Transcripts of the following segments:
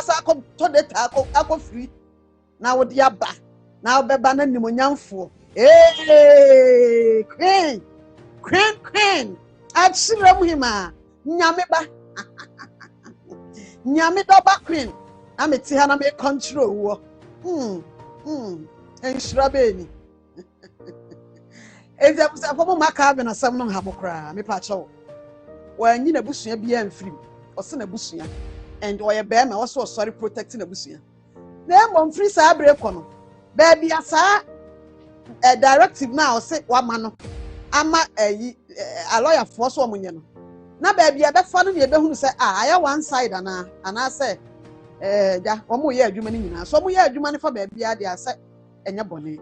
asa to data akọ free na wo dia ba na wo beba na nimonyamfo queen achire mu hima nyame ba nyame do ba queen na meti ha na me control wo enshira beni Ezabusua for maka be na sam no ha bokra me pa chewo wanyi na busua bia mfiri ose na busua and oye be ma also sorry protecting na busua na emom free sa abre kono ba bia sa directive na ose wa ma no ama a lawyer for so omunye no na ba bia be fa no ne be hunu se aya one side ana se ja omo ye adwuma ni nyina so omo ye adwuma ne fa ba bia de ase enye bone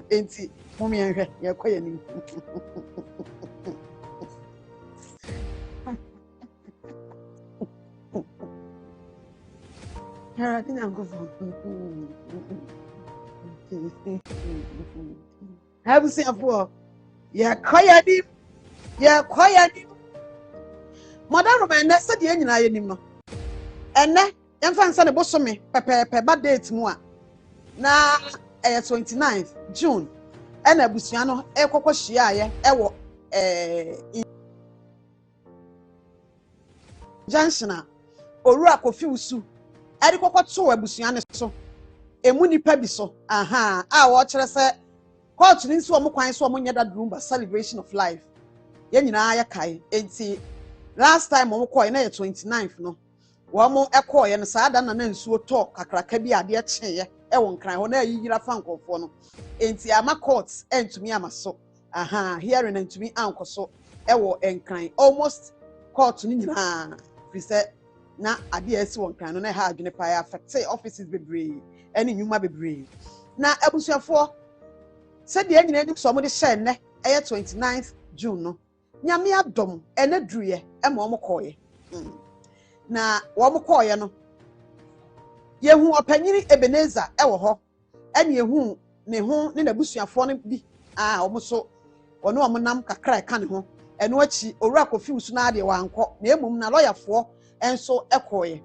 enti mummy enhwe ye koye ni I think I'm good for have you seen for yeah koye ni madam Roman na said ye nyina ye nim no enne emfa nsa ne bosome pepepe ba date mu a na 29th June ena abusua no ekokọ hia ye ewo junction oru akofi usu eri kokọ to abusua ne so emu nipa bi so a wo kire se court ni nso mo kwan so mo nyeda drumba celebration of life ye nyina ya kai enti last time mo call na 29th no wo mo ekoye no saada na nsuo to kakraka bi ade cheye ewo nkran ho na yiyira fa nkofo no enti ama court entumi ama so hearing entumi ankoso ewo nkran almost court ni nyina fi se na ade esi won nkran no na ha adwene pa ya affect offices bebre eni nyuma bebre na abusuafo se de nyina ni so mo de share ne 29th June no nyame adom ene druye e ma omo koye na wo mo koye no yehu opanyini Ebenezer ewo ho ene yehu ne ho ne nabusuafo no bi omo so ono omo nam kakra ka ne ho eno achi owura kofi usu na ade wanko na emum na lawyerfo enso ekoye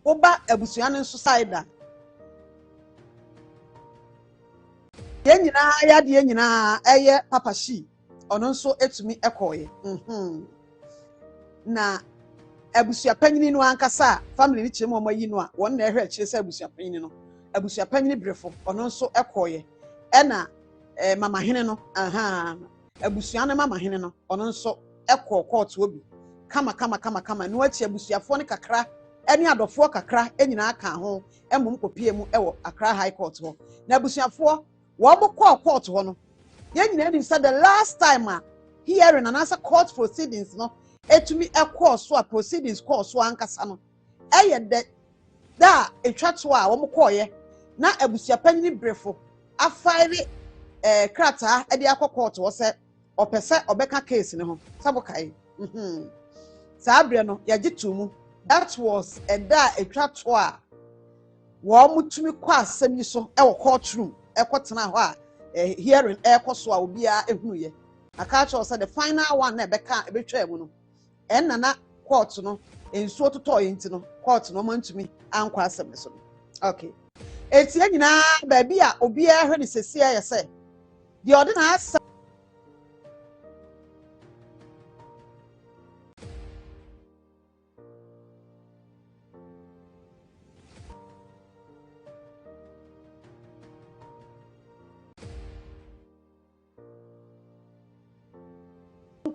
oba abusua no nso side ye nyina ya de nyina eye papa shi ono nso etumi ekoye na abusua panyini no ankasa family ni chemu omayi no a won na ehwe akire se abusua panyini no abusua panyini brefo ono nso ekoye ena mama hene no abusua ne mama hene no ono nso ekọ court obi kama no achi abusuafo ne kakra eni adofo kakra enyina aka ho emum kopie mu ewo Accra High Court ho na abusuafo wo mo court ho no ye nyina ni said the last time hearing and answer court proceedings no etumi ekọ so proceedings court so ankasa no eye de da etwato a wo mo koye na abusua panyini brefo afire krata e de akọ court wo se opese obeka case ne ho sabokai sabre no ya gitumu that was a da etwato a wo mutumi kwa asem yi so e wo courtroom e kwotena ho a hearing e koso a obi a ehunu ye aka cho say the final one na ebeka ebetwa mu no enna na court no ensuo toto yenti no court no mantumi ankwa asem so okay etie nyina ba bia obi a hwe ni sesia ye say the ordinance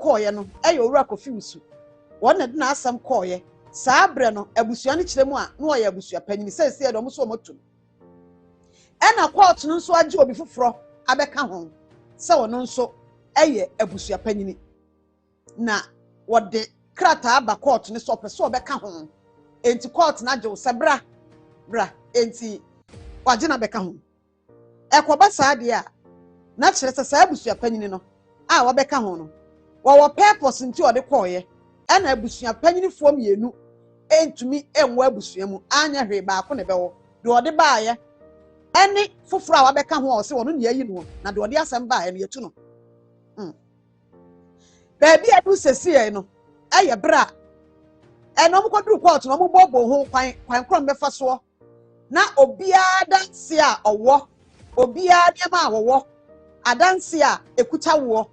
koye no eyo owura kofi usu wona de na asam koye saabre no abusua ne kiremu a no oye abusua panyini sese do mo so motum ena court no nso age obi foforo abeka ho se wono nso eye abusua panyini na wode krata aba court ne so pese obeka ho enti court na age wo sebra enti waje na beka ho ekoba saade a na kire se abusua panyini no a wabeka ho no wo purpose nti ode koye ena abusua panyini fo mienu entumi enwa abusua mu anya hwe ba ko ne bewo de ode baaye eni foforo a wabeka ho o se wono ne ayi no na de ode asem baaye no yetu no baabi adu sesi no aye bra And no go do court no mo bobo ho kwan krom be fa so na obia danse a owo obia niam a wowo adanse a ekuta wo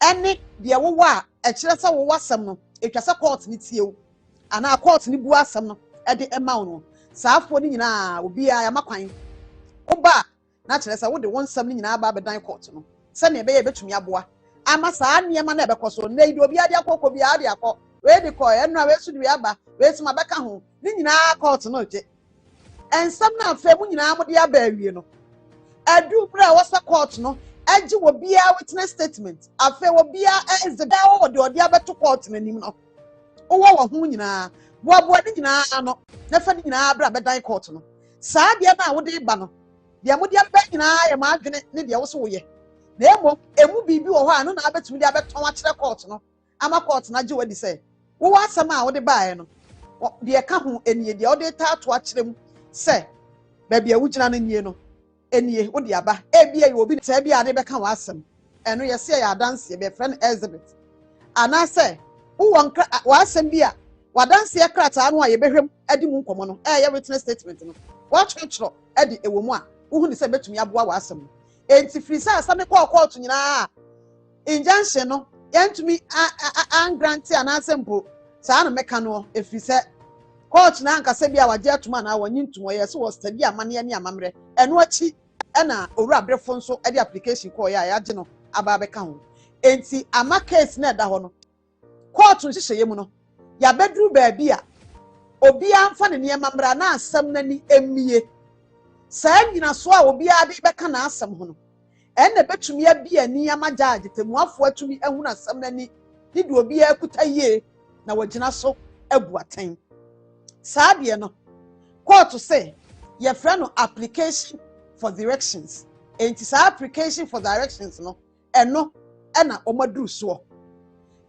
ene de wowo a e kire se wowo asem no etwa se court ni tie wo ana court ni bu asem no e de ema wo no saafo ni nyina obia ya makwan oba na kire se wo de won sam ni nyina ba bedan court no se ne be ye betumi aboa ama saa niam na e be koso na idi obia de akoko bia de akọ we de ko eno a we su de aba we sima beka ho ni nyina court no je ensam na afa mu nyina mo de aba awie no adu bra wasa court no agi wo bia witness statement afa wo bia ezebe wo de odi abeto court na nim no wo wo ho nyina bo de nyina no na fa de nyina bra bedan court no saa de na wo de ba no de mo de aba nyina ya ma adwene ne de wo so wo ye na emu bibi wo ho a no na abetumi de abeton a kire court no ama court na agi wadi say wo wasam a wo de baaye no de ka ho enie de wo de ta to a kire mu say baby awugina no nie no enie wo de aba ebia ye obi ta bia de beka wasam eno ye se ya dance be friend Elizabeth ana say wo wonka wasam bia wadanse ya krata no a ye behwem adi mu nkomo no ye witness statement no wa twetro adi ewo mu a wo hu ni say betumi aboa wasam enti free say asame court nyina injunction no yentumi an grant ana sempo saa no meka no efri say court na nkasa bia waje atuma na wanyi ntumo ye so was study amane ne amamre eno achi na owura brefo nso edi application call ya age no aba beka ho enti ama case na da ho no court nhihye mu no ya bedru baabi a obi amfa ne ne amamra na asam na ni emie saa nyina so a obi ade beka na asam ho no enne betumi abi ani amagyaage temuafo atumi ehunu asam na ni de obi akuta yie na wagina so abuaten saa de no court say your friend no application for directions enti saa application for directions no eno na omaduru so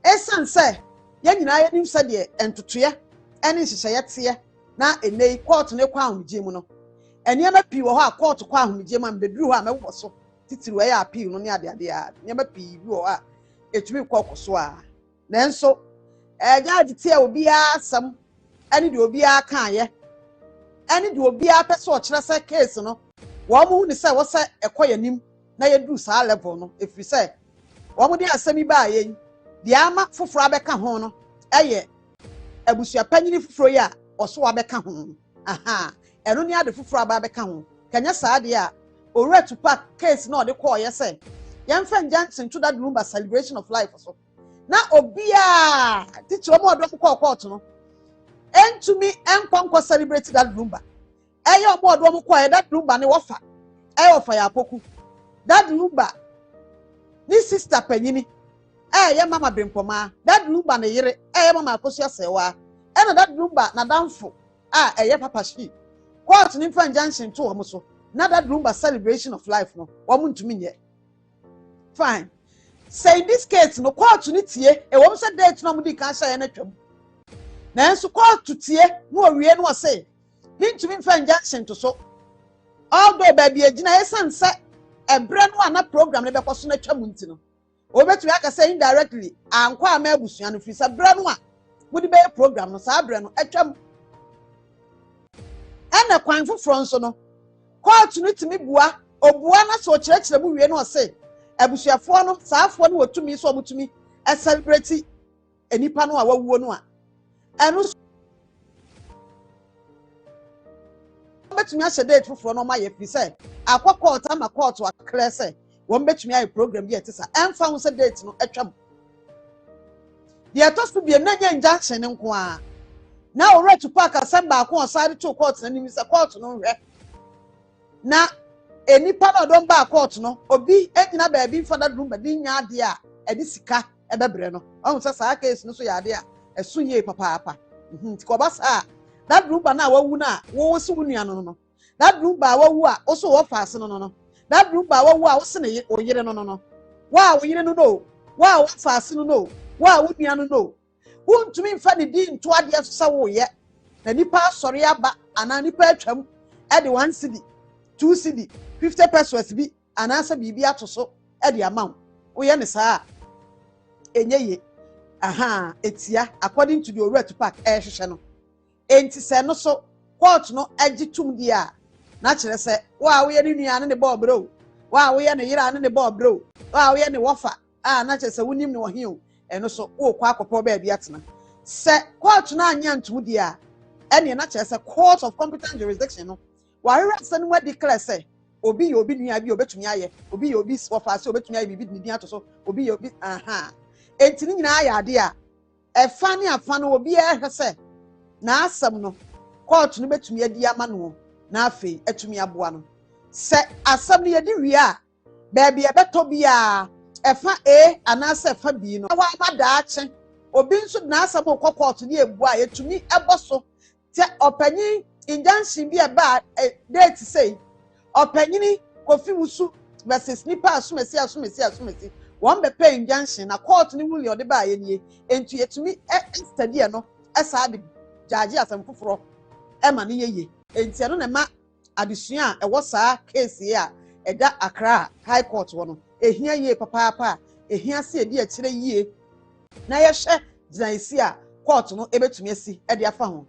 esan say ya nyina ya nim say de entotoya ene nhyehyeye te na enei court ne kwa ahomgye mu no ene ma pi wo ho a court kwa ahomgye mu ambeduru ho a mebo so titiri we ya appeal no ne ade a ne ma pi bi wo a etumi kokoso a nanso judge tie obi asam ene de obi aka ye ene de obi apese o kire se case no wo mu ni se wo se ekoye nim na ye du saa level no efri se wo mu de asami ba ye de ama foforo abeka ho no eye abusua panyini foforo ya oso abeka ho aha eno ni ade foforo abeka ho kanya saa de a owura to park case no de call ye se yemfa Johnson to that room celebration of life so na obia teacher mo odom call court no entumi enkwankwa celebrate that rumba eyo mo odom call that rumba ne wofa eyo fa ya poku that rumba ni sister panyini ye mama bempoma that rumba ne yire mama akosu A.Serwaa na that rumba na danfo ye papa shi court ni mfa Johnson to wo so na that rumba celebration of life no wo ntumi nye fine say in this case no court ni tie e wo say date no mudi kan sha na twam na enso court tie no owie no say ntumi mfa Johnson to so although baby agina esanse ebre no ana program ne be koso na twam nti no obetumi aka say indirectly ankwa ama abusua no frisa bre no a mudi be program no sa bre no atwam ana kwan foforo nso no court no timi bua obua na so kirekire mu wie no say abusuafo no saafo no wotumi so omutumi e celebrate enipa no a wawuo no a eno betumi a date foforo no ma ye fi say akwa court ama court wa clear say won betumi a program bi etisa emfa ho say date no atwam de atosu bi na nya injunction nko a na owura to park asamba akon osare to court na nimi say court no hwe na enipa na don ba court no obi enyina ba bi fada room ba din nya ade a edi sika ebebre no ohun say saa case no so ya ade a esunye papa nti ko ba saa that room ba na wawu na wo so wunua no that room ba wawu a wo so wo faase no that room ba wawu a wo se ne oyire no wa wo yire no wa wo faase no wa wo nua no wuntumi mfa ne di nto ade so wo ye na nipa asori aba ana nipa atwam e de 1 cedi 2 cedi 50 pesos bi anasa bibi ato so e de amount wo ye ne saa enye ye etia according to the owura to park hwehwe no enti se no so court no agitum dia na kire se wa we ni nua ne ball bro wa we ne yira ne ball bro wa we ne wofa na kire se wonim ne wo he o eno so wo kwa akopɔ ba bia tena se court na anya ntum dia ene na kire se court of competent jurisdiction no wa hwehwe se no declare se obi ye obi nua bi obetumi aye obi ye obi wofa se obetumi aye bibi ni ato so obi ye obi enti ni nyina ya ade a efa ne afa no obi ehwe se na asem no court no betumi adi ama no na afei atumi aboa no se asem no yedi wi a baabi ebeto bia efa A anase efa B no wa amadaache obi nso na asem ko court ni ebu a yetumi eboso te opanyin injunction bi eba date say opanyini Kofi Wusu versus nipa asumesi won be pay injunction na court ni wuli ode ba ye nie entu yetumi study no esa de judge asem foforo e ma ne yeye enti no na ma adesua e wo saa case ye a eda Accra High Court wo no ehia ye papa ehia se edi a kire yie na ye hwe ginaisi a court no ebetumi asi e de afa ho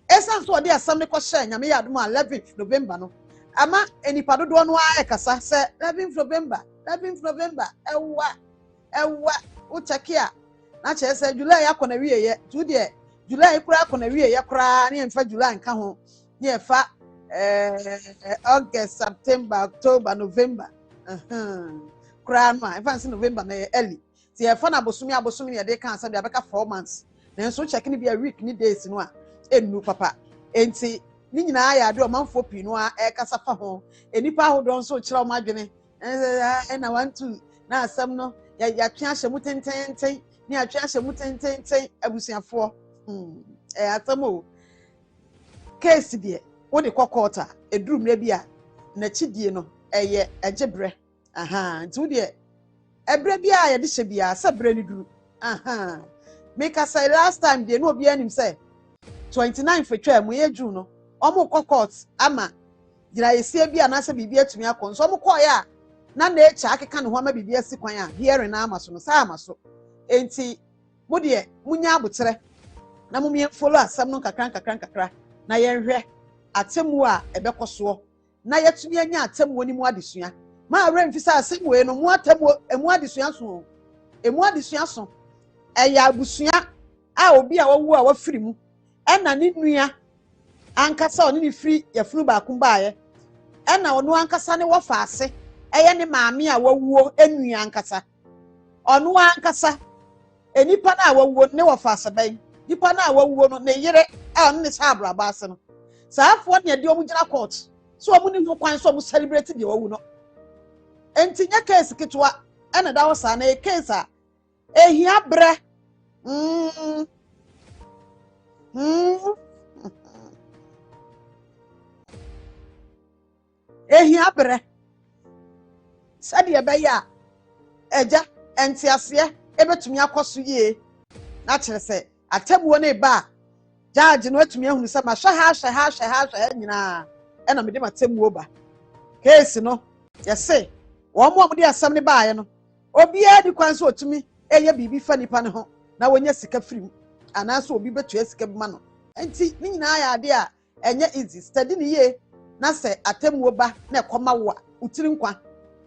esa so ode asem ne ko hye nyame ya adom 11th November no ama enipa dodo no a ekasa se 11th November ewa o chekia na che se July akọ na wiye ye tu de July kura akọ na wiye ye kura na emfa July nka ho na efa August September October November kura no a emfa November na early ti efa na abosomi na de kan sa de abeka 4 months na enso check ni bia week ni days no a enu papa enti ni nyina ya de omanfo pi no a ekasa fa ho enipa ahodo nso kira o madwene na 1 2 na asem no ya twa hye mu tententen ni atwa hye mu tententen abusuafo atamo case die wo de kokota eduru mra bi a na chidie no eye egebre nti wo de ebre bi a ye de hye bia sa bre ni duru make us say last time de no obi anim say 29 for twa mu ye June no omo court ama gira yesie bi anase bibi atumi akọ nso omo call ya na echa akeka ne ho ama bibi asi kwan a hearing na amaso no sa amaso enti mo de munya abotere na mo mie follow asem no kakran na ye hwɛ atemu a ebekoso na yetumi anya atemu ni mu adesua ma awre mfisa asem we no mu atemu emu adesua so emu adesua so eya abusua a obi a wawu a wafiri mu ena ne nua ankasa oni ni free ya furu ba kumbaye ena ono ankasa ne wofa ase eye ne maame a wawuo enua ankasa ono ankasa enipa na wawuo ne wofa ase ban nipa na wawuo no ne yere a ono ne sabra ba ase no saafo ne de omu gina court so omu ni ho kwan so omu celebrate de wawu no enti nya case kitwa ena da wo sa na case a ehia bre ehia bre sade ebeya eja entiase ebetumi akoso ye na kire se atabuo ne ba judge no atumi ahunu se ma hwa nyina ena mede matemuo ba case no yese wo mo de asam ne baaye no obi adi kwan so otumi eye bibi fa nipa ne ho na wonya sika firim anaso obi betu sika bima no enti ni nyina ya ade a enye easy study ne ye na se atamuo ba na ekoma wo a utiri nkwa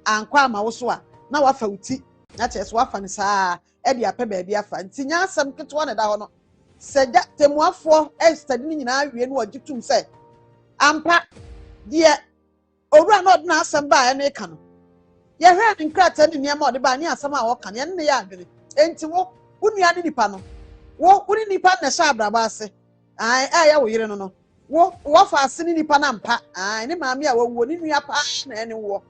ankwa ama wo so a na wafa uti na cheso wafa ne saa e de apɛ baabi afa nti nya asam ketewa na da ho no seja temuafo e study ne nyina awie no ogitum se ampa de owura na odna asam ba na eka no ye hwe nkrata ne niam ode ba ne asam a wo ka ne ne ya adwene enti wo unua ne nipa no wo kuri nipa na sha abraba ase ya wo yire no no wo fa ase ne nipa na mpa ne maami a wo ne nua pa na ene wo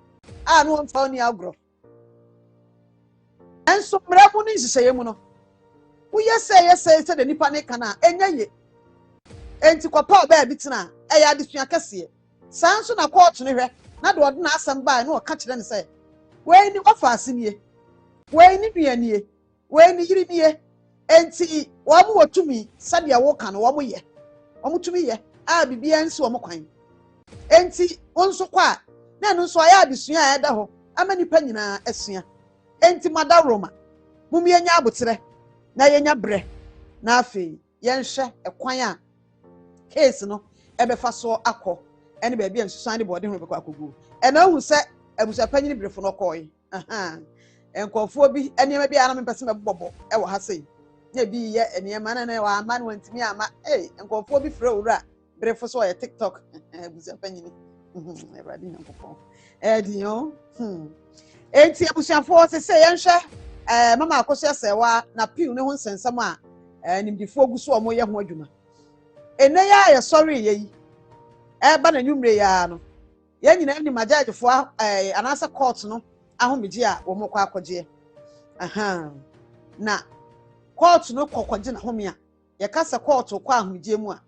no mfa oni agro enso mrabu ni hihye mu no wo yese se de nipa ne kana enyaye enti kwapa ba bi tena ya adesua kase sanso na court ne hwe na de ode na asam ba na o ka kire ne se we ni wo fa ase nie we ni bia nie we ni yiri nie enti wo mu wotumi sade wo ka no wo mu ye wo mu tumi ye bibia nsi wo mu kwan enti onso kwa na no nso aya adesua a eda ho ama nipa nyina asua enti mada Roma mumie nya abotere na yenya bre na afi yenhwe ekwan a case no ebefa so akọ ene ba bia nsusan de bode ho bekọ akogu ena hu se abusa panyini brefo no koyi enkofo bi enema bi ana mepese mebobbo e wo ha sei na bi ye enema na wa ama no ntimi ama enkofo bi frɛ owura brefo so ye TikTok abusa panyini everybody nkofo diyo enti abusuafo se se yenhwe mama akoso A.Serwaa na piu ne ho nsensam a nimdifo guso omo ye ho adwuma ene ya ye sorry ye ba na nwumre ya no ye nyina ni majajefo anasa court no ahomegye a wo mokọ akọgye na court no kokọgye na home a ye kasa court kọ ahomegye mu a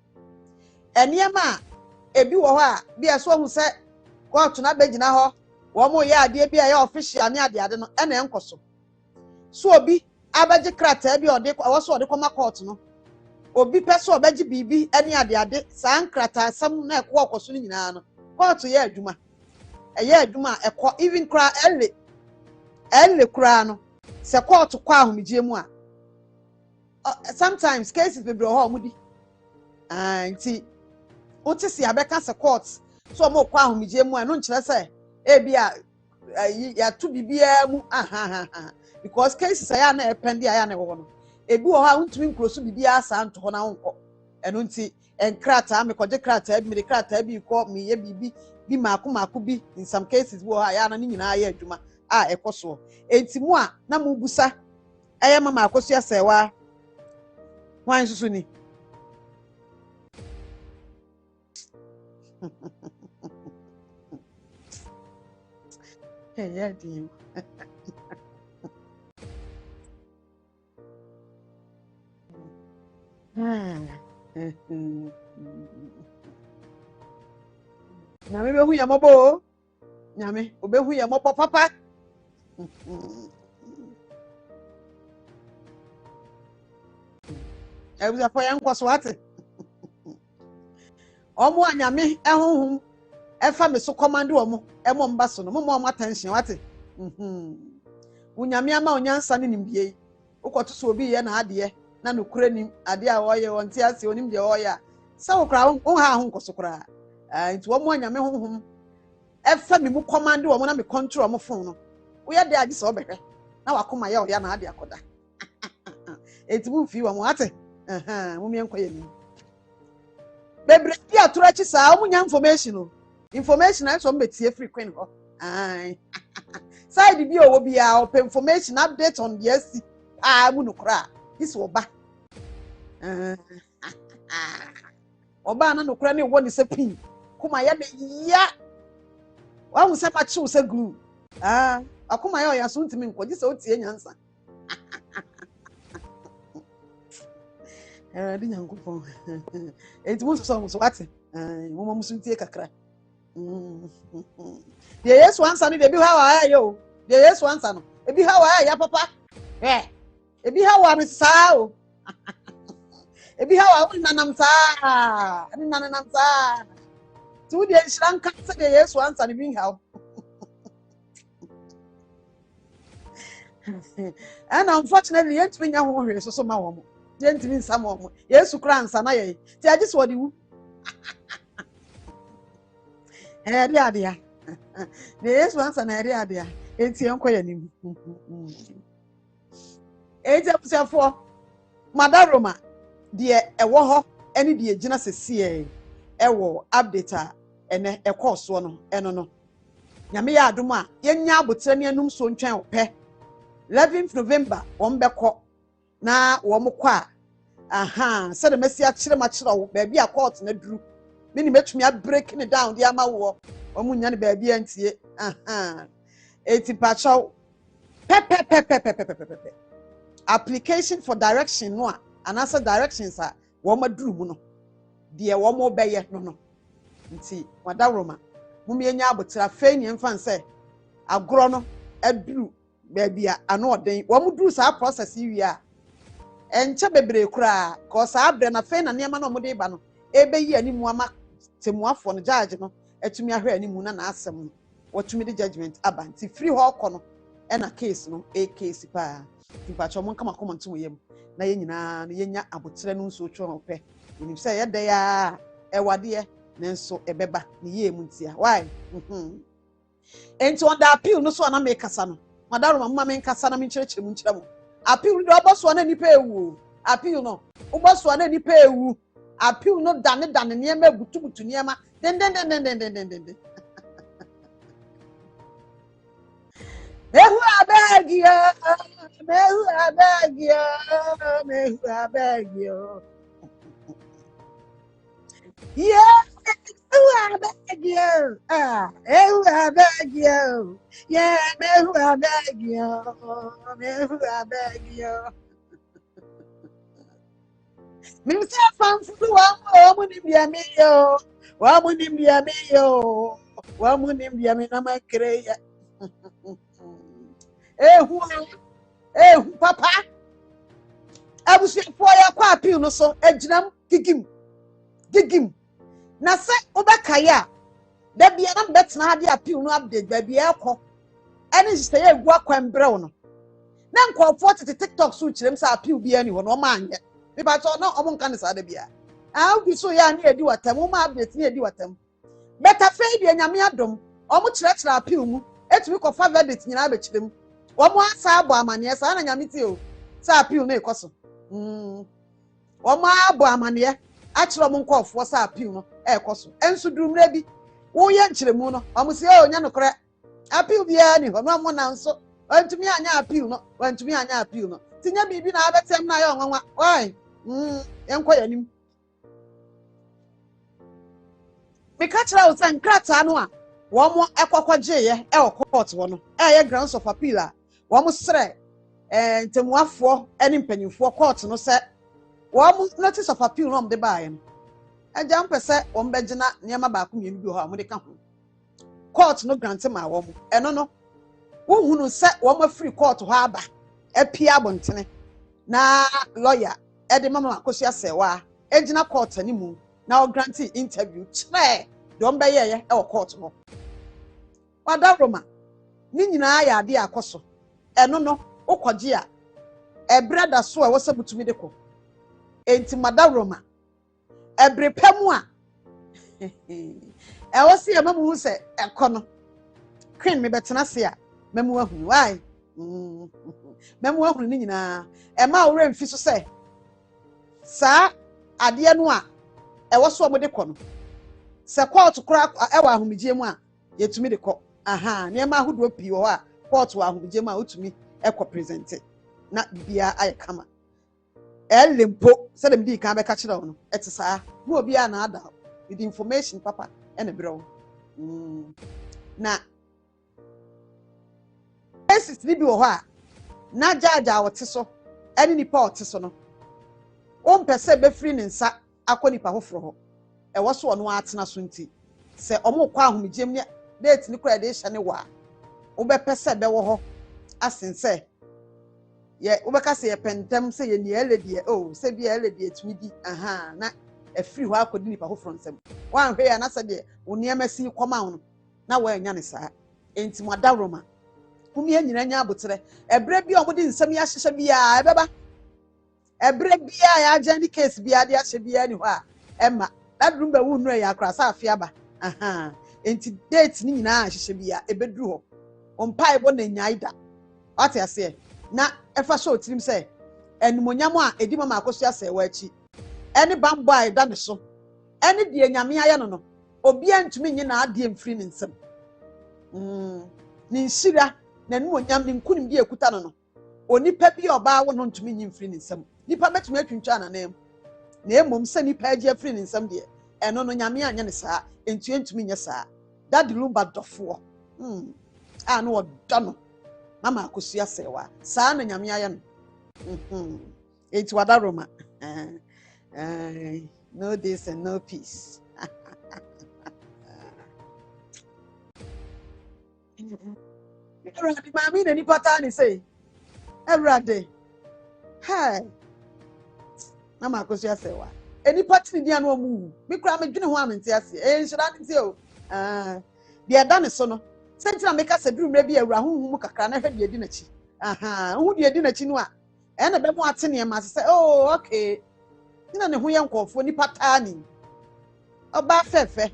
eniema a ebi wo ho a bia so hu se court na begina ho wo mo ye ade bia ye official ne ade no ena enkoso so obi abaje krata bi ode wo so ode koma court no obi peso obaji bibi eni ade saa nkrata sam na ekwo okoso nyina no court ye adwuma ekọ even kra elle kra no se court kwa ahomegye mu a sometimes cases bebre ho omudi nti otisi abeka se court so mo kwa ahomegye mu a no nkyere se bia ya tu bibia mu because cases aya na epende aya na wo no ebi wo ha untumi nkroso bibia asa nto ho na wonko eno nti enkrata me koje krata bi me krata bi ko me ye bibi bi maako bi in some cases wo ha ya na nyina ya adwuma ekoso enti mu a na mu busa eye mama akoso A.Serwaa wan susu ni ya di Nyame behu ya mobo nyame obehu ya mobo papa ebuza for ya nkwaso ate omo anyame ehunhum efa me so command omo emo mba so no mo attention wate unyame ama onyansa ne nimbie ukoto so obi ye na ade na nokura nim ade a wo ye wonte ase onim de wo ya se wo kra wo ha ho nkoso kra nti wo mo anyame honhom efa me mu command wo mo na me control mo phone no wo ye de agi se obehwe na wakoma ye o ya na ade akoda enti bu fi wo mo ate mo mi enkoye ni bebre bi atura chi sa wo nya information na so mbetie free queen ho side bi owo bi a op information update on the SC mu no kra this oba oba na no kra ne wo ni se pin kuma ya de ya wa hu se ma chi se glue akuma ya o ya so ntimi nko ji se o tie nyansa di nyankopon enti mo so wate mo musu tie kakra de Yesu ansa no de bi ha wa yo de Yesu ansa no e bi ha wa ya papa e bi ha wa me saa o e bi ha wa nanam saa ni nanam saa tu de shranka se de Yesu ansa no bi ha and unfortunately yet me nya ho hwe so ma wo mo yet me nsam wo mo Yesu kra ansa na ye ti agi so de wu eri adia de Yesu ansa na eri adia enti enkoya nim eje pusefo madaroma de ewo ho ene de gina sesie ewo update a ene ekoso no eno no nyame ya adom a yenya abotre ne anum so ntwen opɛ 11th November won bɛkɔ na won kɔ sɛ de mesi akyere ma kyerɛ wo ba bi a court na duru me ni metumi a break ne down de ama wo omu nya ne ba bi antie eti pacho pe application for direction no anasa directions a wo ma duru mu no de wo mo bɛyɛ no nti wadaroma mu me nya abotra fe ni mfa nse agoro no aduru ba bi a ano oden wo mo duru sa process yi a enche bebre kura ko sa abre na fe na nema no mo de ba no ebeyi animu ama temuafo no judge no etumi ahwe animu na asem no watumi de judgement aba nti free ho kɔ no na case no a case pa timpacho mo kama comment wo yem na ye nyina na yenya abotre no nso twa hope nim say ye da ya ewade nanso ebeba ne ye mu ntia why enti on da appeal no so na me kasa no madaro mama me kasa na me nkyerechire mu nkyeremo appeal do oboso na nipa ewu appeal no oboso na nipa ewu appeal no dane niema butubutu niema den mehu abeg yo yeah mehu abeg yo mehu abeg yo yeah mehu abeg yo me say fanfu wa mu ni bia me yo wa mu ni bia me na makreya ehu papa abusuafo ya kwa appeal no so aginam gigim na se obekaya da bia na betena ha de appeal no update ba bia ekọ ene sise ya egu akwembrew no na nkofo tete TikTok so kirem sa appeal bia ni ho no ma anye me ba to no omo nka ne sa da bia bi so ya na edi watam ma update na edi watam beta fe bia nyame adom omo kire appeal mu etumi ko fa verdict nyina be kirem omo asa abo amane sa na nyame ti o sa appeal na ekoso omo abo amane a kire omo nkofo sa appeal no ekoso enso dumre bi wo ye nkiremu no omo se o nya no kore appeal bia ni ho no mo na nso wantumi anya appeal no tinya bibi na abetem na ya onwanwa why enko yanim me ka kire o san krata no a wo mo ekokwaje ye e o court wo no ye grounds of appeal a wo mo sre ntemuafo ene mpanyimfo court no se wo mo notice of appeal no de baaye no agya mpese wo mbegina niam ba ko mienu bi ho a mo de ka ho court no grant ma wo mo eno no wo hunu se wo mo free court ho aba apia bontene na lawyer de mama akosi A.Serwaa egina court ani mu na o grant interview chere do mbe ye e o court ho wada roma ni nyina ya ade akoso eno no ukwaje a ebrada so a wosabutumi de ko enti mada roma ebrepam a wosi e mamu se ekono queen me betena se a mamu ahunu why mamu ahunu ni nyina e ma wo remfi so se sa ade no a woso mo de ko no se court kura e wa ahumije mu a yetumi de ko niema ahodo pii wo a court wa ahumije mu a otumi e ko present na bia aye kama lempo se dem di kan be ka kire wo no etisa mo obi a na ada with information papa ene bro na basis ni bi wo a na jaja wote so ene nipa wote so no o mpese be free ne nsa akọ nipa hofro ho e wo so no atena so nti se omo kwa ahomjem ne date ni kura de hye ne wa wo be pese be wo ho asense ye wo be ka se ye pentem se ye ni elede o se bi elede etumi di na e free ho akọ nipa hofro nsem wan hwe ya na se de wo niam asi koma wo na wa nya ne saa enti mo da roma kumi anyina nya abotre ebre bi omo di nsem ya hyehye bia ebeba ebre bia ya agent case bia de ahye bia ni ho a emma that room be wu no ya akra sa afia ba enti date ni nyina ahye bia ebedru ho ompa ebo na nyaida what ya say na efa so tirim say enumonyam a edi mama akoso A.Serwaa achi eni bambo a eda ne so eni de nyame aye no obi antumi nyi na ade mfiri ne nsem ni nsira na enumonyam ni nkunim bi ekuta no onipa bi oba wo no ntumi nyi mfiri ne nsem nipa betumi atwintwa na nam na emom se nipa agi afiri ne nsem de eno no nyame anya ne saa entu entumi nya saa that lumba dofo no odo no mama akosu A.Serwaa saa na nyame aya no enti wada roma no this and no peace everybody mami na nipa ta ni say everybody hey mama akosu A.Serwaa eni pati ni anu omu mi kura me dwene ho amenti ase nshira nti o de da ne so no sentina me ka se duru mre bi awura honhum kakra na hwe de di nachi hu de di nachi no a And the bemo atene ma say oh okay ina ne ho ye nkofo ni patani oba fefe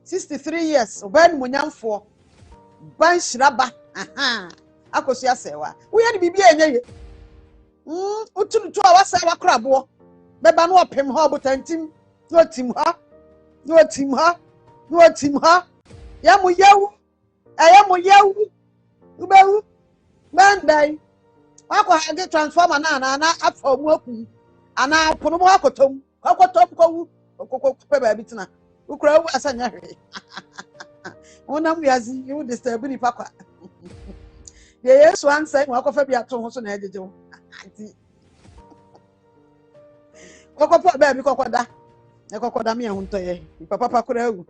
63 years oba ni monyamfo ban shiraba aha akosu A.Serwaa wo ye ni bibi enye ye utunutu a wasa wakrabo beba no opem ho botantim no tim ha ya mu yewu ubewu bandai wako hage transformer na afa mu aku ana pono mu akotom ko pe ba bitina ukura wu asanya hwe wona mu yazi you disturb ni pakwa de Yesu ansai mu akofa bi ato ho so na ejeje wo anti kokopo ba bi kokoda e kokoda mi ehun to ye papa pakura ewu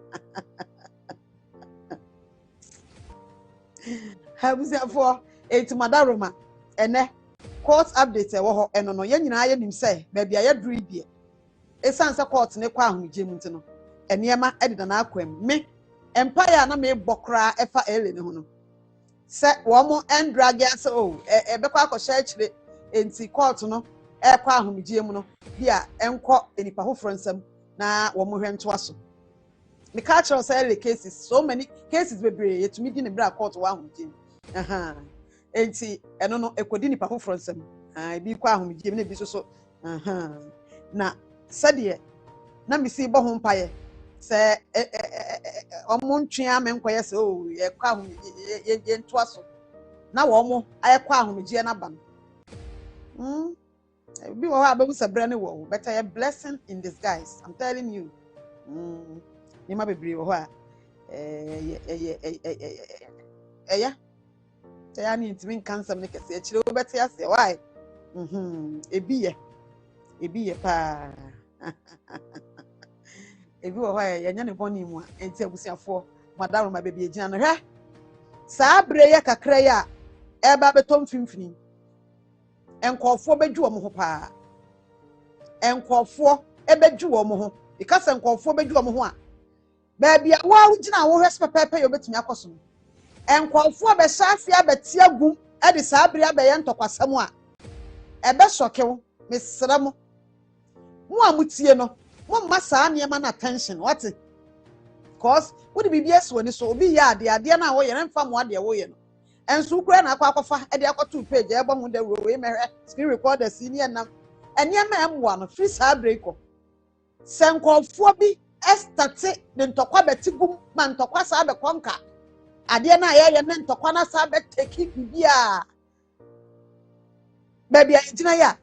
Habusiafo etimadaroma ene court update e wo ho eno no ye nyina ye nim say ba bia ye duru die esanse court ne kwa ahugye mu ntino eniema edida na akwam me empire na me bokra efa ele ne ho no se wo mo endrage ase o bekwa akosha akire enti court no kwa ahugye mu no bia enko enipa ho fronsam na wo mo hwento aso me catch us early cases so many cases bebre yetumi di ne bra court wa ahugye enti eno no ekodi nipa ho fronsam bi kwa ahugye na bi so na sade na misi bo ho mpaye se omontwea menkoye se o ye kwa ho ye nto aso na wo mo aye kwa ahugye na ba no bi wo ha ababu sabre ne wo better a blessing in disguise I'm telling you ni ma bebre wo ha ya ni ntimi cancer ne kese a chire wo bete ase why ebi ye pa ebi wo ha ya nya ne boni mu a enti abusiafo madaro ma bebi egina no hwe saa bre ye kakra ya eba betom fimfini enkofo beju wo mo ho pa enkofo ebeju wo mo ho ikasa enkofo beju wo mo ho a baby wa ugina wo hwes pepepe yo betumi akoso enkofo be safi abeti agum e de saa bre abaye ntokwasam a ebe sokewo mesramo mu amutie no mo masa ne ma na attention what cause wo de bibia so ni so obi ya ade na wo ye remfa mo ade wo ye no enso ukura na akwakofa e de akoto page e bo hu de we mehwe screen recorder senior nam eniema emwa no free saa bre ko senkofo bi estate de ntokwa betigum ma ntokwa saa be konka ade na ye ne ntokwa na saa be teki bibia baby agina ya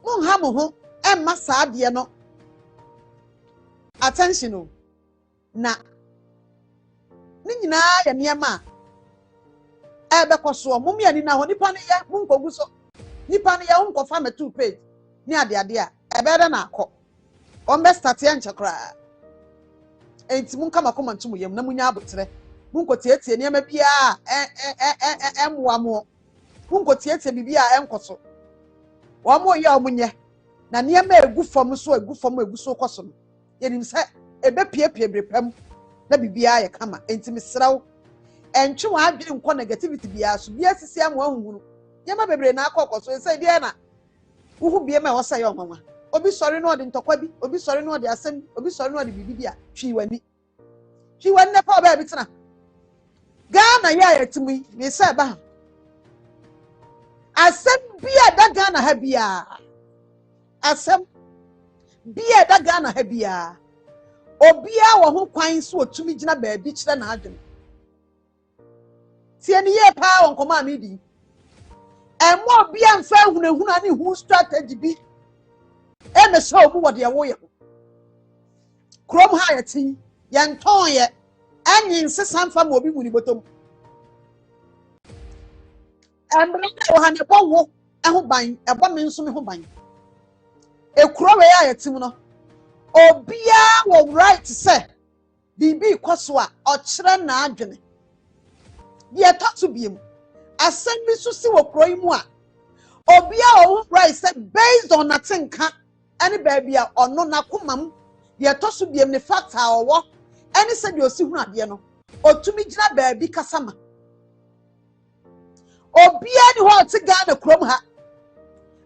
mun ha mo ho emma saa ade no attention o na ni nyina ya niema ebe koso mum ya ni na ho nipa ne ya mun kogu so nipa ne ya hun kofa me 2 page ni ade a ebe da na akọ on be start ya nchakra enti mun kama koma ntumu yam na munya abotre mun ko tietie niema bia emwa mo mun ko tietie bibia enkoso wo mo ya omunye na niema egu fam so koso no yenim se ebe pie brepam na bibia ya kama enti misraw entwe wa adwene nko negativity bia so bia sisi am wa hunhunu niema bebre na akokoso se die na wo bia ma wosa ya onwanwa obi sori no de ntokwa bi obi sori no de asem obi sori no de bibi a twi wani pa ba bi tena Ghana ya timi me se ba asem bia da Ghana ha bia asem bia da Ghana ha bia obia wo ho kwan so otumi gina ba bi kire na adwene tie ni ye pa won koma mi di emo bia mfa hunahuna ni hu strategy bi eme so obu wo de wo ye krom ha yeti ye nton ye anyi nsesa mfa ma obi muni botom emre wo ha ne bo wo ho ban ebo me nso me ho ban ekuro we ya yeti mu no obia wo right say bibi kwaso a o kire na adwene ye tatu biem asem bi so si wo kuro yi mu a obia wo right say based on natinka ani baby a ono na komam ye toso biem ne factor owo ani se de osi hunu ade no otumi gina baby kasama Obia ni ho te Ghana krom ha.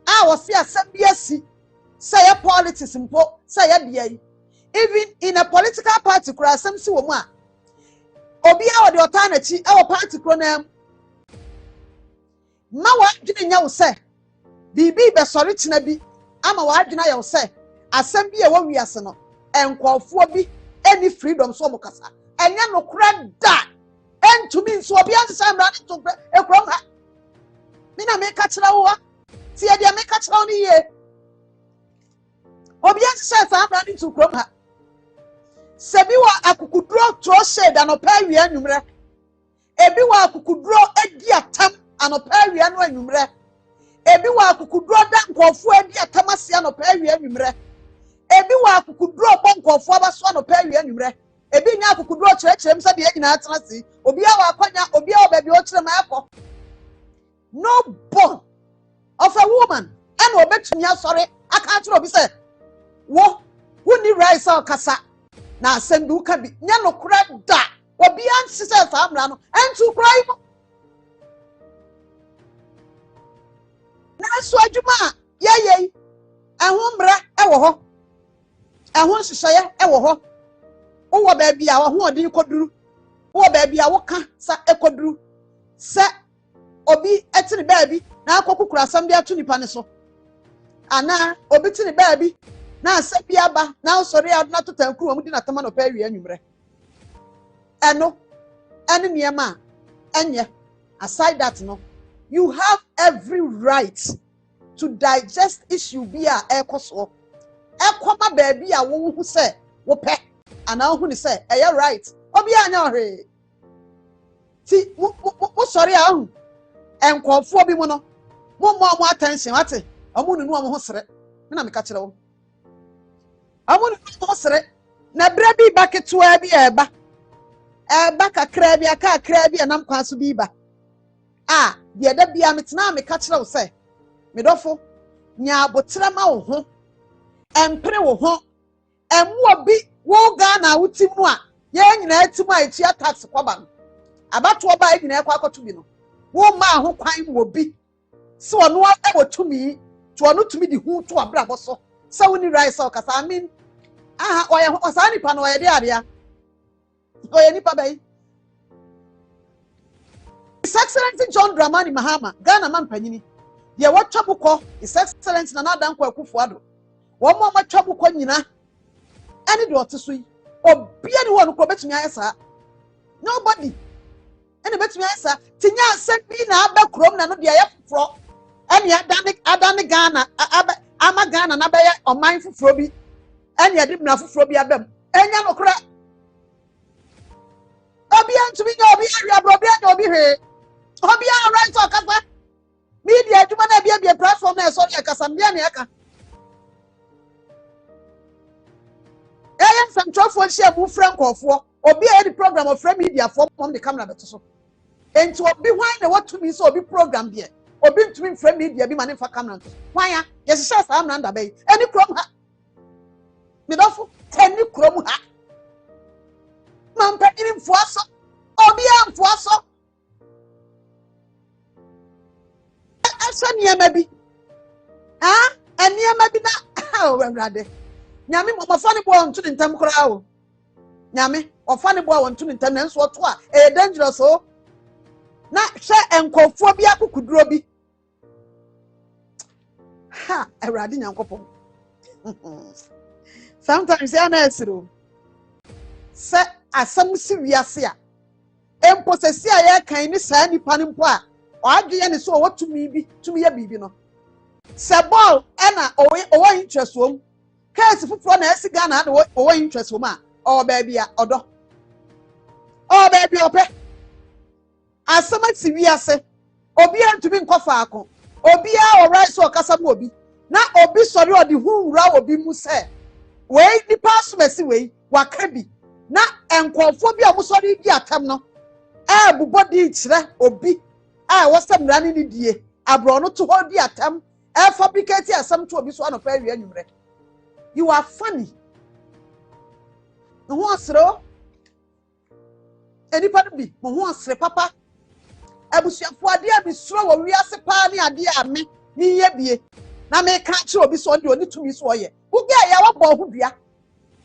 A wose asem bi asi. Say politics mpo, say bia. Even in a political party kura asem si wo mu a. Obia wo de ota na chi e wo party kro na ma wa dwene nya wo say bibi be sori tena bi ama wa adwena ye wo say asem bi e wo wiase no enkofo bi any freedom so mo kasa enya no kura da entumi nso obi ansesa mra to ekrom ha me na me ka kira wo ti e dia me ka kira wo ni ye obi ansesa sa mra to krom ha sebi wa akukuduro tro shade anopa wi anwumre ebi wa akukuduro edi atam anopa wi anu anwumre ebi wa akukuduro da nkofo edi atam ase anopa wi anwumre ebi wa akukuduro bo nkofo abaso anopa wi anwumre ebi nya akukuduro kyerɛkyerɛm sɛ de nyina atena se obi a wakwanya obi a obabi o kyerɛ ma akɔ no born of a woman and obetumi asɔre aka kyerɛ obi sɛ wo ni right sɛ kasa na asɛm bi uka bi nya no kora da obi ansi sɛ saa mra no entu kora yi na so adwuma yeyei ɛho mra ɛwɔ hɔ ɛho hyehyɛ ɛwɔ hɔ wo baabi a wo odin koduru wo baabi a wo ka sa ekoduru se obi etini baabi na akokukura asam bi atu nipa ne so ana obi tini baabi na asem bi aba na osori aduna to tankuru mu di na tama no pa wi anwumre eno ene niema enye aside that no you have every right to digest issue bi a ekoso ekoma baabi a wo hu se wo pe ana hu ni say eh right obi anya ohwe ti mo sorry ahu enkofo bi mu no mo attention ate amu nunu am ho sere me na me ka kire wo amu nunu ho sere na bra bi ba ketua bi eba kakra bi aka akra bi anam kwa so bi ba de da bia metena me ka kire wo say me dofo nya abotre ma wo ho empre wo ho emu obi wo Ghana wutim no a ye nyina atim a etua tax kwaba no abato oba e nyina ekwa akoto bi no wo ma ho kwan wo bi se ono e wo tumi to ono tumi di hu to abrabo so se woni right so kasa amin oye osa nipa no oye de area oye nipa bai His Excellency John Dramani Mahama Ghana man panyini ye watwa bukọ His Excellency na Adanko Akufo-Addo wo mo matwa bukọ nyina any do otiso yi obia ni wonu ko betumi ayesa nobody any betumi ayesa tinya asem bi na aba krom na no de aye fufuro any adane Ghana ama Ghana na be oman fufuro bi any ade na fufuro bi abam enya no kra obia ntumi nya obi ahia bro obia nya obi hwe obia right okasa media adwuma na bia platform na so ya kasa mbia na aka some trofo share mu frankofo obi e di program of frame media for mom the camera beto so enti obi hwan na what to me so obi program bi obi ntumi frame media bi mane fa camera to hwan ya yes share sam na ndaba yi eni krom ha me dofo eni krom ha man pa iri mfuaso obi a mfuaso asa niema bi eniema bi na o wrade nyame mo fane bo onto ne ntam kora o nyame ofane bo onto ne ntam nanso oto a e dangerous o na hwe enkofo bi akukuduro bi Awurade nyankopon sometimes ya na esiro se asam si wiase a emposesi a ya kan ni saa nipa ne mpo a o adweye ne so o watumi bi tumi ya bibi no se ball na o interest wo case fufuro na esi Ghana na o interest wo ma o baby a odo o baby ope asama ti wiase obi antumi nkofa akọ obi a o right so kasa mo obi na obi sori odi hu wura obi mu se we ni pass mesi we waka bi na enkofo bi a mo sori di atam no bubodi kire obi wasam rani ni die abro no to ho di atam fabricate asam to obi so anopa awie anwumre. You are funny. No asro. Anybody be mo ho asre papa abusuafo ade a misuro wo wiase pa ne ade a me ye bie na me ka kire obi so de oni tumi so ye wo bia ya wo bo ho dua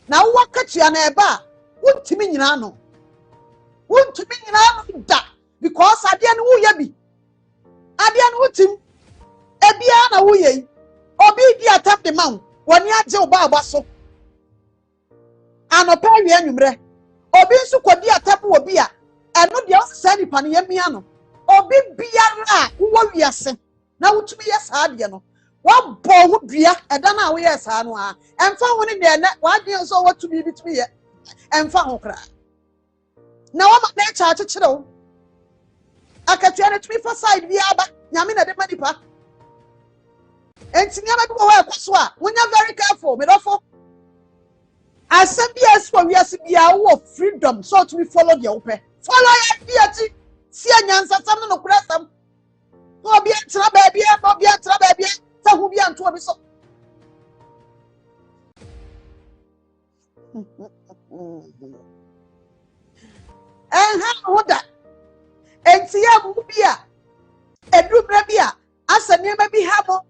na wo katua na eba wontimi nyina no da because ade no wo ye bi ade no wotim ebia na wo ye obi di atam de man woni agye wo ba aba so anopa wi anwumre obi nso kodi atam wo bi a eno de o se nipa ne yamia no obi biara wo wiase na wotumi ye saa de no wa bo ho dua eda na wo ye saa no a emfa ho ne de na wa de so watumi bitumi ye emfa ho kra na wa ma na cha kire wo akatua na tumi for side bi aba nyame na de manipa entinya na bi wo ekoso a wonya very careful me dofo asem bi aspo wiase bia wo freedom so to me follow the open follow ya biati si anyansa sam no kura sam no bi entra ba bia no bi entra ba bia sa hu bi anto obi so hoda entia mu bia edumra bia asa niema bi ha mo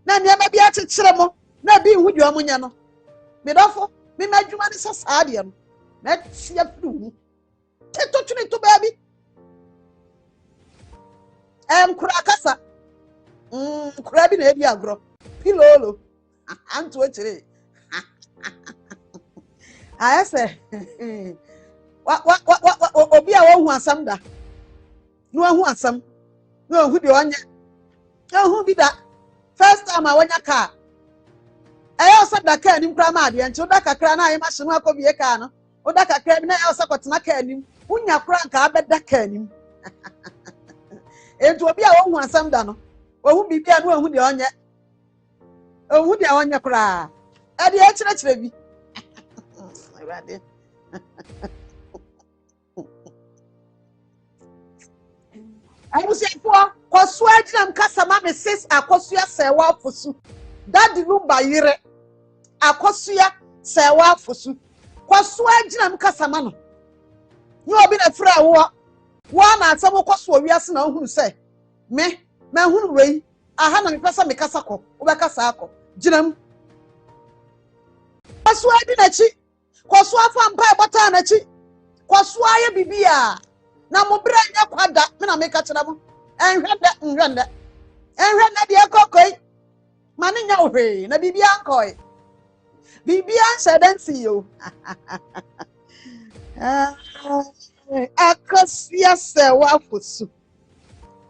na niema bi akekere mo na bi hu di omunya no me dofo me madwuma ne sasa de no na tia furu tetotune to baby kura kasa kura bi na edi agro pilolo anto ekere ayese obi a wo hu asam da no hu asam no hu de onye hu bi da first time a wonya ka ayo sa da ka anim kra ma de nti oda kakra na ayi ma hye no akobie ka no oda kakra na ayo sa kotena ka anim unya kra nka abeda ka anim enti obi a wo hu asam da no wo hu bibia no hu de onye hu de onye kra ade e kire bi irade abusiafo kwaso agyinam kasa ma me sis akoso A.Serwaa Fosu dadi lumba yire akoso A.Serwaa Fosu kwaso agyinam kasa ma no ni obi na fra wo na asem kwaso wiase na ohunu se me ma hunu wei aha na me pesa me kasa ko wo be kasa akọ gyinam kwaso adi na chi kwaso afa mpa ebota na chi kwaso aye bibia na mo bra nya kwada me na me ka kira mo enhwende de akokoi mane nya ohwe na bibia ankoi bibia sedensi yo akoso A.Serwaa Fosu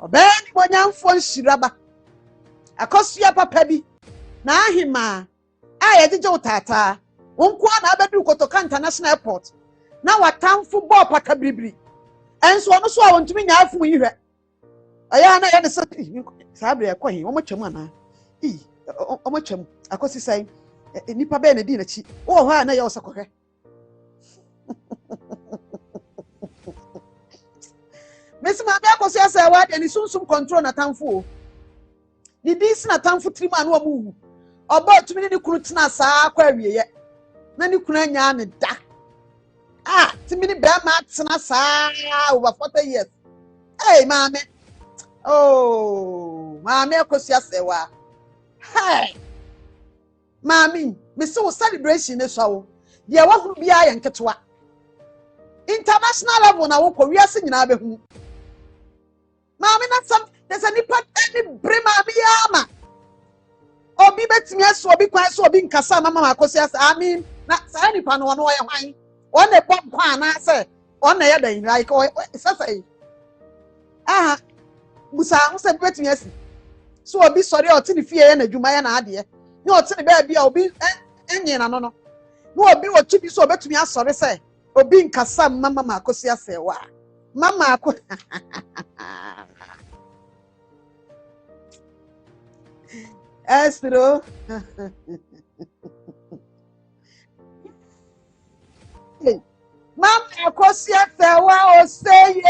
obani bonyamfo nhiraba akoso papa bi na ahima a yejeje utata wonko na abedu kotoka international airport na watamfo bo paka bribri enso ono so a wontumi nya afu yihwe aya na ya ne sabre ekwahi wo motwam ana o motwam akosi sai nipa be na di na chi wo ho na ya osakohwe mesima be akosi A.Serwaa de ni sunsum control na tamfo ni dis na tamfo trimu anu amu oba otumi ni kunu tena saa kwa wieye na ni kunu anya ne da timini be ma tena saa over 40 years hey mama mama akosi A.Serwaa hey mami me se wo celebration ne so de wa huru bia ye nketwa international level na wo ko wiase nyina be hu mami na some there's a nipa any brema biama obi betimi aso obi kwan so obi nkasa mama akosi amin na sa nipa no no ye hwan one e bom kwa na se one ye dan like sasa musa ho se betimi asi so obi sori o ti ni fie ye na dwuma ye na ade ni o ti ni ba bia obi enyi na no obi o tu bi so betimi asori se obi nkasa mama akosi A.Serwaa mama ako Astro mama akosi A.Serwaa o say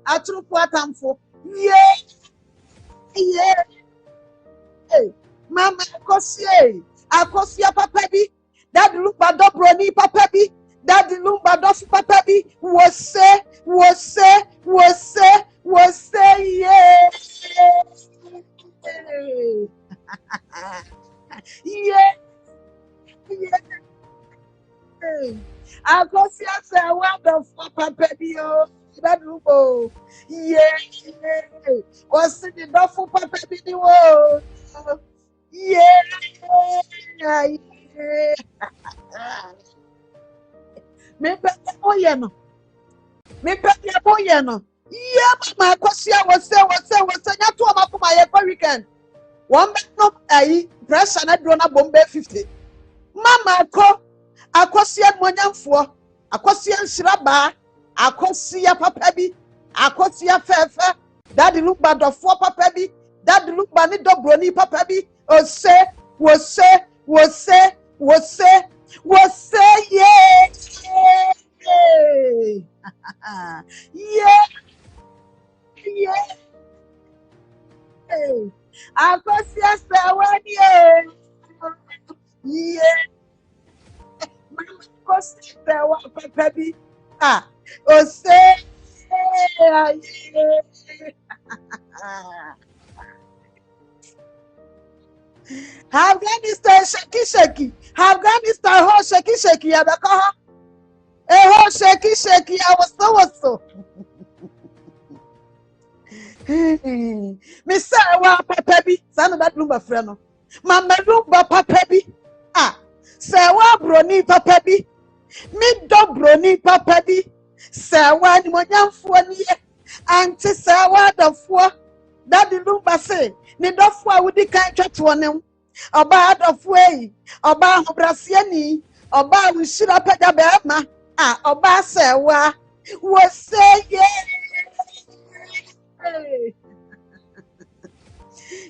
atrupu atamfo mama akosi papa bi that lumba do Bronii papa bi that lumba do papa bi wo say Você, yeah. Yeah, yeah. I go see us a wonderful papa dio. That rubo. Yeah, yeah. Was the duffel papa dio? Yeah, yeah. Me pet boy no. Me pet boy no. Yeah, my question was say ya to am for my weekend. One bed no pressure na drone na bomb 50. Mama ko akosia monyamfo akosia nhyiraba akosia papa bi akosia fefe daddy look bad of papa bi daddy look ba ni do Bronii papa bi o se yeah yeah yeah akosia sawani yeah Mama papa bi o se Afghanistan shaky Afghanistan ho shaky ya baka ha ho shaky I was so me say wa papa bi san that number friend no mama number papa bi say wa Bronii papa bi me do Bronii papa bi say wa ni monyamfo ni anti say wa dofo that the number say ni dofo a wudi kan twetwo ne oba dofo yi oba hobrasiani oba wishira peda bema oba say wa wo say yeah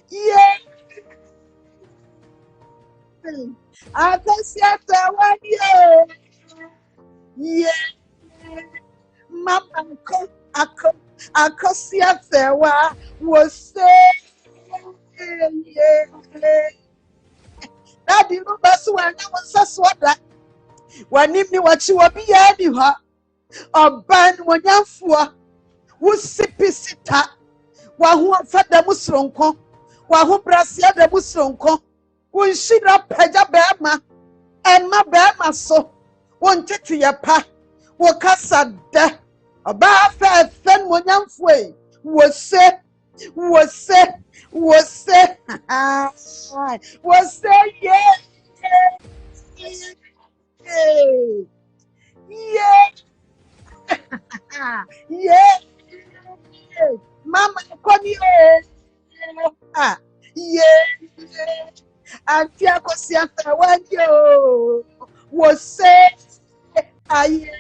yeah I can see after 1 year yeah mama I see after what was say yeah that the number so I was what when him ni what you be any ha oban wonyamfo wo sipisita wa ho afada musronko wa ho brasia da musronko wo nshira pagya bema emma bema so wo ntete ya pa wo kasa da oba fa fen wonyamfo e wo se yeah yeah yeah mama komi yeah auntie akosia fa wanjo wo se aye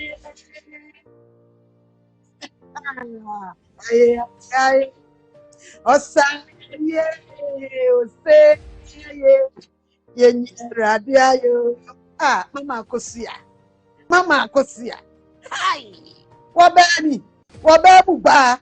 osa yeah wo se ye radio ayo mama akosia hi wabani wababu ba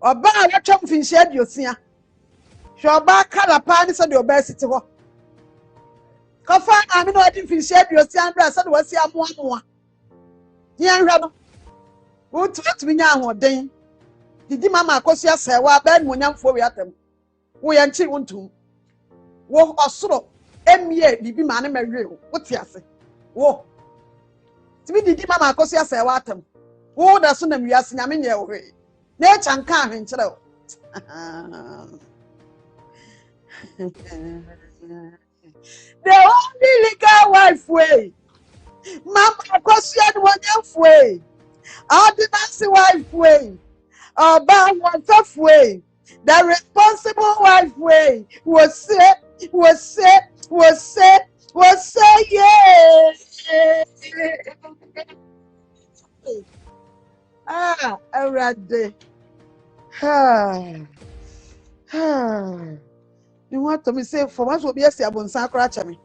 oba watwa mfinhia adiosia hwe oba kala pa ni so de oba siti ho kofa ami no adi mfinhia adiosia ndra so de wasi amoamoa ni anhwa no wotu nya ahoden didi mama akosia A.Serwaa ba ni monyamfo wi atam wo ya nchi wontum wo osoro emie bibi ma ne mawe wo ti ase wo tibi didi mama akosia A.Serwaa atam wo da so na wiase nyame nye wo hwe na chanka ahwenkyere wo the only legal wife way mama akosia ni wonyamfo way ordinary wife way oba wonderful way the responsible wife way was say yes already You want to me say for once will be a sabon sacra me.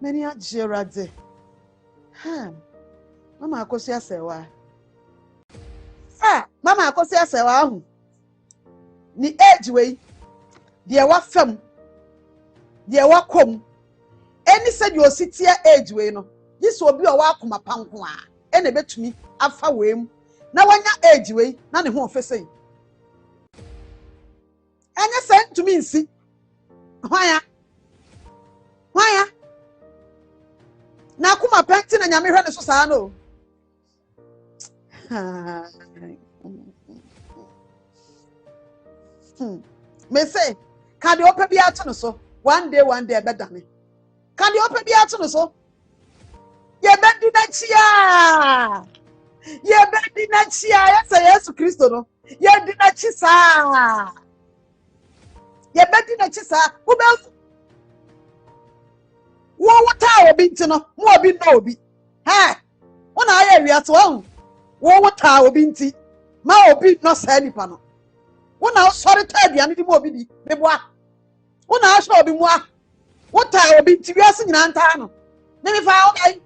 Many are Gerard. Mama akosi A.Serwaa. Mama akosi A.Serwaa. Ni age way. Dear wa fam. Dear wa kom. Any said you sit here age way no. This will be a walk my pankwa. Any bet me afa wem. Now when your age way, none of whom say. And you sent to me see. Why? Now come a painting and Yammy Renaissance. Sano. Me say, can you open the out so? One day, better me. Can you open the out so? Ye bendi na chia. Ye bendi na chia. Yes, Christo no. Ye bendi na chisa. Ye bendi na chisa. Who else? What are we no? More be no be. Hey, when I hear you one. What are we binti? Ma obi no say ni pano. When I sorry tell you, I need more be the boy. When I shall be more. What are we binti? We are singing Antano. Maybe found I.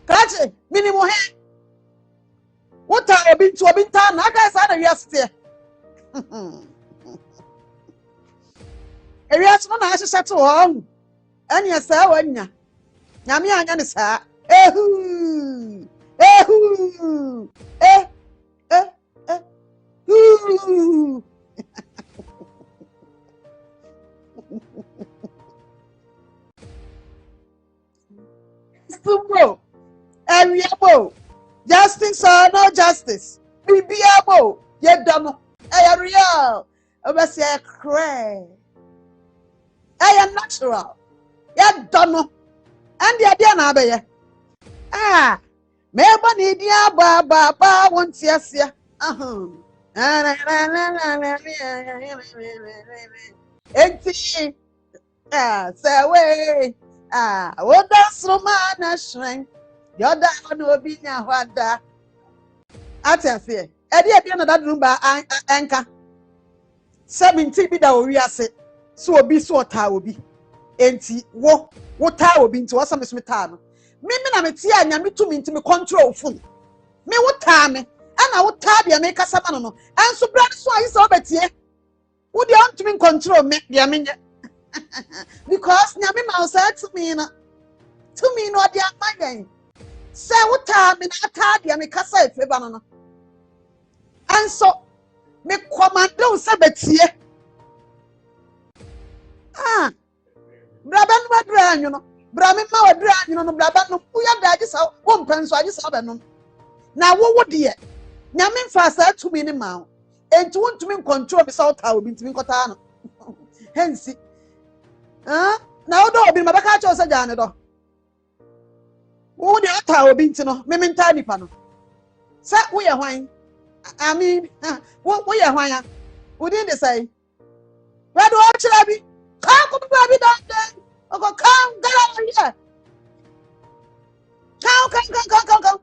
Catch it, minimum head. What are we to a bintan? I guess I know yesterday. A yes, one I should settle home. And yes, sir, when ya. Yammy, I understand. Bro, Ariabo, justice or no justice, Bibiabo, yet done, real, over say cray. I am natural, yet done, and the idea nabe. Meba ni dia ba won't yes ya. Enti say way. What does Romana shrink? Your dad no be nya wada. Atase. Edi e bi na that room ba anka. 70 bi da ori ase. So obi so ota obi. Enti wo ta obi nti wo sam smita no. Me na me tie anya me tumi nti me control phone. Me wo ta me. Ana wo ta bia me kasa ma no. Anso bra so ayi so obetie. Wo de on tumi control me bia me nye. Because nyame ma say to me no de amagan. Say wo ta me na ta bia me kasa efe ba no. Anso me commando say betie. Braba no madra anyo no. Bra me ma wadra anyo no braba no uya da agi sa wo mpanso agi sa ba no. Na wo de nyame mfa sa to me ni ma. Enti wontumi control be sa wo ta obi ntimi nkota no. Hensi. Na wo do obi mabaka cha osa jane do. Wo de ata obi ntino me menta nipa no. Sa wo ye hwan? I mean, wo ye hwan ya? Wo din de say. Where do o chira bi? Come bi don den. Oko come gara here. Come.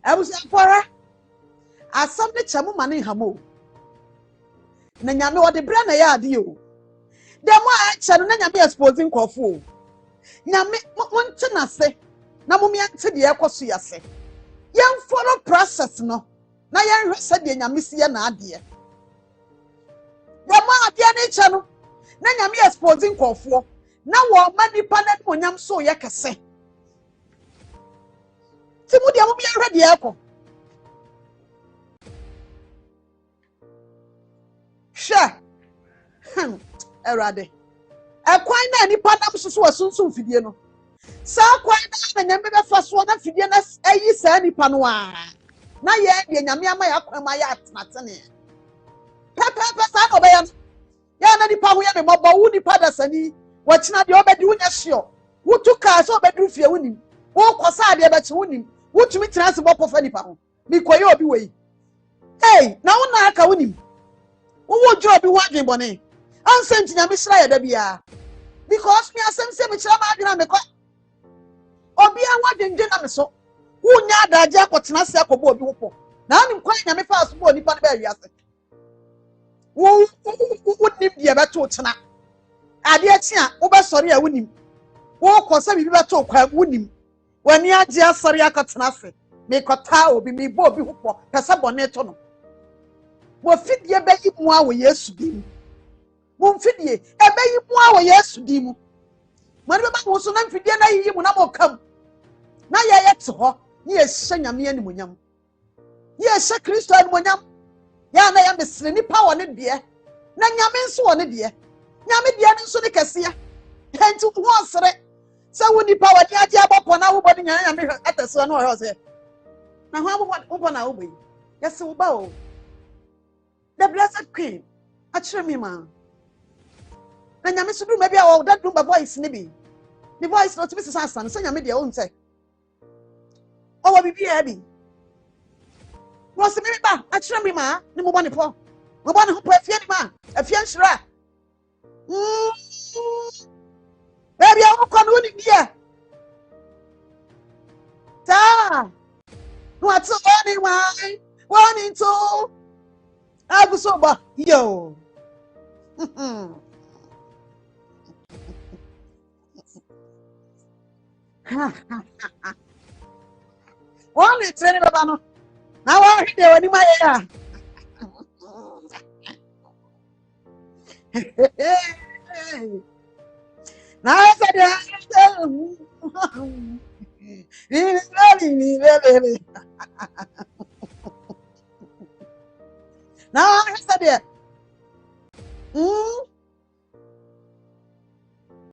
I was a assembly chamu mani hamo. Na nyame wo de bra na ya ade o. Dem a acha no na nyame exposing kwofo. Nyame wonte na se na mum yante de ekoso yase. Yen follow process no. Na yen hwese de nyame sie na ade. Dem a ade na acha no na nyame exposing kwofo. Na wo manipa na onyam so ye kese. Timu de mum yen hwe de eko. Sure. Erade. Ekwan na nipa nam susu asunsun fidie no. Sa kwan na nyame be fa so na fidie na ayi sa nipa no a. Na ye de nyame ama ya kwan ma ya atene. Papa sa no be ya. Ya na nipa ho ye me mobo wu nipa da sani. Wo kina de obedi wu nya hyo. Wu tu ka so obedru fie wunim. Wo kosa de be che wunim. Wu tumi tena se bopo fa nipa ho. Mi koye obi wei. Hey, now na aka wonim. Wo job bi wadwen bone. Ansem tinyame sra ya da bia. Because me asem se me kira ma adwena me kwa. Obi a wadwen na me so. Wo nya adaje akotena se akobo obi wo po. Na anim kwa nyame fa so bo nipa ne ba wiase. Wo nim dia beto tena. Ade achi a wo be sori a wonim. Wo kosa bibi beto kwa wonim. Wani age asori akotena se. Me kota obi me bo obi wo po. Pese bone to no. Wo fidie be yi mu a wo Yesu dim. Wo fidie e be yi mu a wo Yesu dim. Mani be ba wo so na fidie na yi mu na mo kam. Na ye ye te ho. Ni ye hye nyame animonyam. Ni ye hye Kristo animonyam. Ya na ya mesre nipa wo ne de. Na nyame nso wo ne de. Nyame de ne nso ne kese. Enti wo osere. Se wo nipa wo de age abopɔ na wo body nyame atese na o he na ho wo na wo boyi. Yes wo ba o. The blessed queen. Achire me ma. Na nyame so do ma bia wo that do my voice ne bi. The voice not to be sasan. Se nyame de wo nse. O wa bibi e bi. Wo se me ba achire me ma ne mo bone po. Mo bone ho po afia ni ma. Afia nhira. Baby I wo kono ni bia. Ta. What's on one? 1 and 2. I was so ba yo. One is training baba no. Now I hear when my ya. Now I said now I said